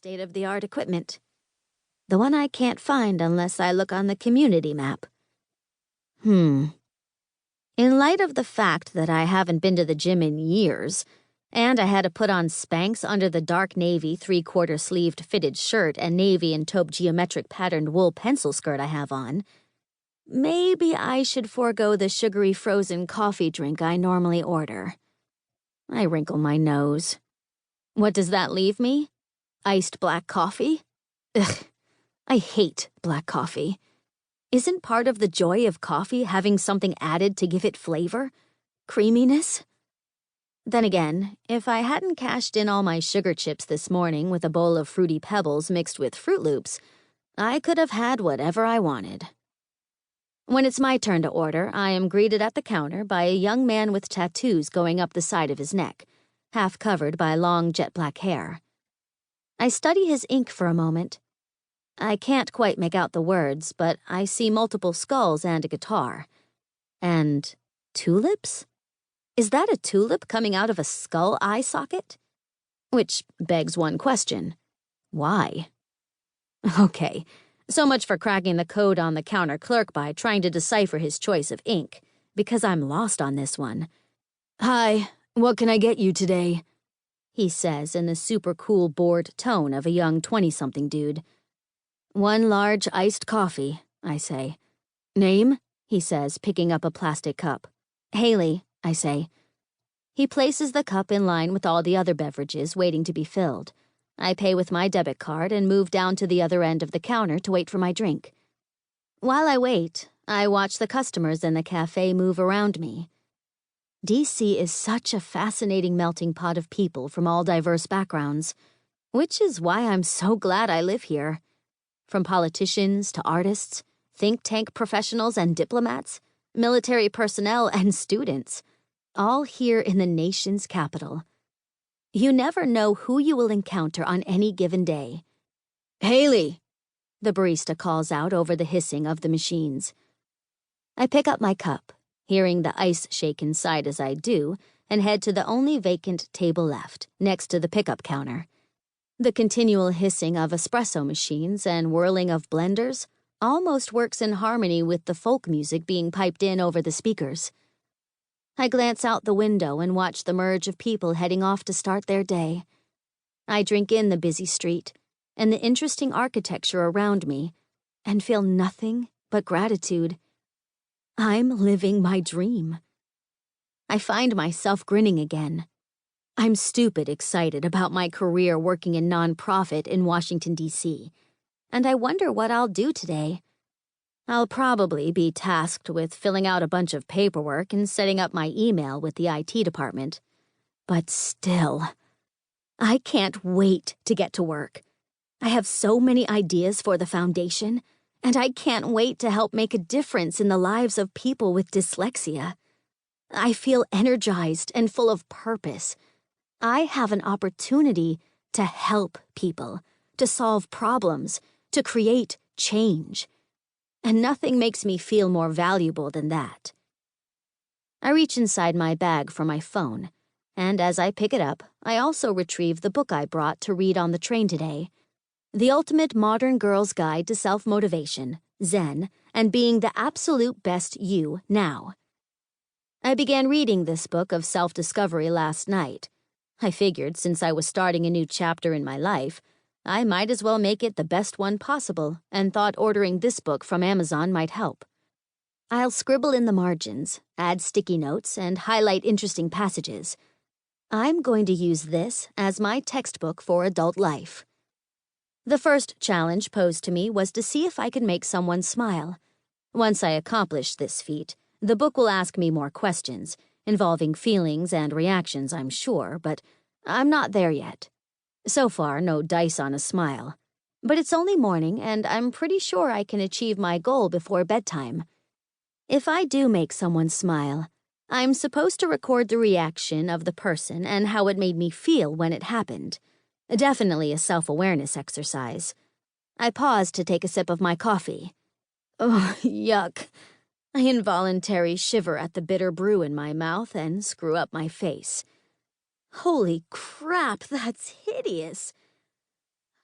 state-of-the-art equipment. The one I can't find unless I look on the community map. In light of the fact that I haven't been to the gym in years, and I had to put on Spanx under the dark navy 3/4 sleeved fitted shirt and navy and taupe geometric patterned wool pencil skirt I have on, maybe I should forego the sugary frozen coffee drink I normally order. I wrinkle my nose. What does that leave me? Iced black coffee? Ugh, I hate black coffee. Isn't part of the joy of coffee having something added to give it flavor? Creaminess? Then again, if I hadn't cashed in all my sugar chips this morning with a bowl of Fruity Pebbles mixed with Fruit Loops, I could have had whatever I wanted. When it's my turn to order, I am greeted at the counter by a young man with tattoos going up the side of his neck, half covered by long jet-black hair. I study his ink for a moment. I can't quite make out the words, but I see multiple skulls and a guitar. And tulips? Is that a tulip coming out of a skull eye socket? Which begs one question. Why? Okay, so much for cracking the code on the counter clerk by trying to decipher his choice of ink, because I'm lost on this one. "Hi, what can I get you today?" he says in the super cool bored tone of a young 20-something dude. "One large iced coffee," I say. "Name?" he says, picking up a plastic cup. "Hayley," I say. He places the cup in line with all the other beverages waiting to be filled. I pay with my debit card and move down to the other end of the counter to wait for my drink. While I wait, I watch the customers in the cafe move around me. DC is such a fascinating melting pot of people from all diverse backgrounds, which is why I'm so glad I live here. From politicians to artists, think tank professionals and diplomats, military personnel and students, all here in the nation's capital. You never know who you will encounter on any given day. "Hayley!" the barista calls out over the hissing of the machines. I pick up my cup, hearing the ice shake inside as I do, and head to the only vacant table left, next to the pickup counter. The continual hissing of espresso machines and whirling of blenders almost works in harmony with the folk music being piped in over the speakers. I glance out the window and watch the merge of people heading off to start their day. I drink in the busy street and the interesting architecture around me and feel nothing but gratitude. I'm living my dream. I find myself grinning again. I'm stupid excited about my career working in nonprofit in Washington, D.C., and I wonder what I'll do today. I'll probably be tasked with filling out a bunch of paperwork and setting up my email with the IT department. But still, I can't wait to get to work. I have so many ideas for the foundation, and I can't wait to help make a difference in the lives of people with dyslexia. I feel energized and full of purpose. I have an opportunity to help people, to solve problems, to create change. And nothing makes me feel more valuable than that. I reach inside my bag for my phone, and as I pick it up, I also retrieve the book I brought to read on the train today, The Ultimate Modern Girl's Guide to Self-Motivation, Zen, and Being the Absolute Best You Now. I began reading this book of self-discovery last night. I figured since I was starting a new chapter in my life, I might as well make it the best one possible, and thought ordering this book from Amazon might help. I'll scribble in the margins, add sticky notes, and highlight interesting passages. I'm going to use this as my textbook for adult life. The first challenge posed to me was to see if I could make someone smile. Once I accomplish this feat, the book will ask me more questions, involving feelings and reactions, I'm sure, but I'm not there yet. So far, no dice on a smile. But it's only morning, and I'm pretty sure I can achieve my goal before bedtime. If I do make someone smile, I'm supposed to record the reaction of the person and how it made me feel when it happened. Definitely a self-awareness exercise. I pause to take a sip of my coffee. Oh, yuck. I involuntarily shiver at the bitter brew in my mouth and screw up my face. Holy crap, that's hideous.